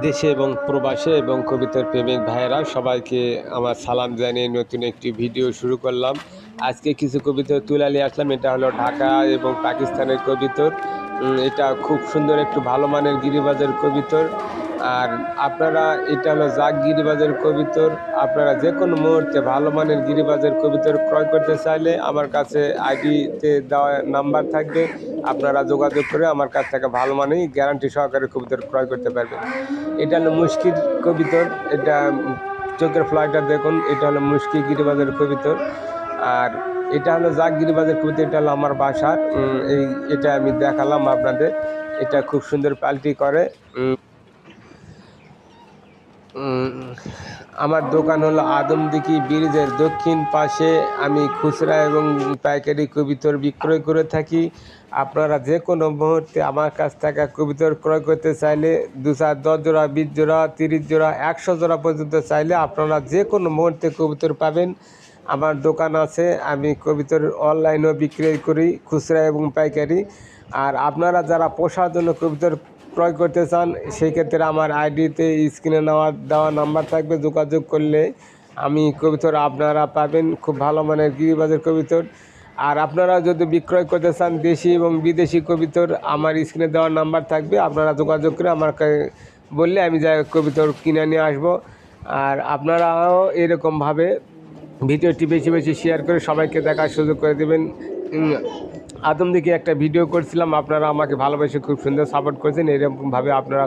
দেশে এবং প্রবাসে এবং কবিতার প্রেমিক ভাইয়েরা সবাইকে আমার সালাম জানিয়ে নতুন একটি ভিডিও শুরু করলাম। আজকে কিছু কবিতা তুলে নিয়ে আসলাম। এটা হলো ঢাকা এবং পাকিস্তানের কবিতর। এটা খুব সুন্দর একটু ভালো মানের গিরিবাজের কবিতর। আর আপনারা এটা হলো জাগ গিরিবাজের কবিতর। আপনারা যে কোনো মুহূর্তে ভালো মানের গিরিবাজের কবিতর ক্রয় করতে চাইলে আমার কাছে আইডিতে দেওয়া নাম্বার থাকবে, আপনারা যোগাযোগ করে আমার কাছ থেকে ভালো মানের গ্যারান্টি সহকারে কবিতর ক্রয় করতে পারবেন। এটা হলো মুশকির কবিতর। এটা চোখের ফ্লাইটটা দেখুন, এটা হলো মুশকি গিরিবাজের কবিতর। আর এটা হলো জাগ গিরিবাজের কবিতর। এটা হলো আমার বাসার এটা আমি দেখালাম আপনাদের। এটা খুব সুন্দর পাল্টি করে। আমার দোকান হলো আদমদিঘি ব্রিজের দক্ষিণ পাশে। আমি খুচরা এবং পাইকারি কবিতর বিক্রয় করে থাকি। আপনারা যে কোনো মুহূর্তে আমার কাছ থেকে কবিতর ক্রয় করতে চাইলে 10 জোড়া, 20 জোড়া, 30 জোড়া, 100 জোড়া পর্যন্ত চাইলে আপনারা যে কোনো মুহূর্তে কবিতর পাবেন। আমার দোকান আছে, আমি কবিতর অনলাইনেও বিক্রয় করি, খুচরা এবং পাইকারি। আর আপনারা যারা পোষার জন্য কবিতর ক্রয় করতে চান, সেই ক্ষেত্রে আমার আইডিতে স্ক্রিনে দেওয়া নাম্বার থাকবে, যোগাযোগ করলে আমি কবিতর আপনারা পাবেন, খুব ভালো মানের গিরিবাজের কবিতর। আর আপনারা যদি বিক্রয় করতে চান দেশি এবং বিদেশি কবিতর, আমার স্ক্রিনে দেওয়ার নাম্বার থাকবে, আপনারা যোগাযোগ করে আমাকে বললে আমি যাই কবিতর কিনে নিয়ে আসবো। আর আপনারাও এরকমভাবে ভিডিওটি বেশি বেশি শেয়ার করে সবাইকে দেখার সুযোগ করে দেবেন। আদমদিঘি একটা ভিডিও করছিলাম, আপনারা আমাকে ভালোবেসে খুব সুন্দর সাপোর্ট করেছেন। এরকমভাবে আপনারা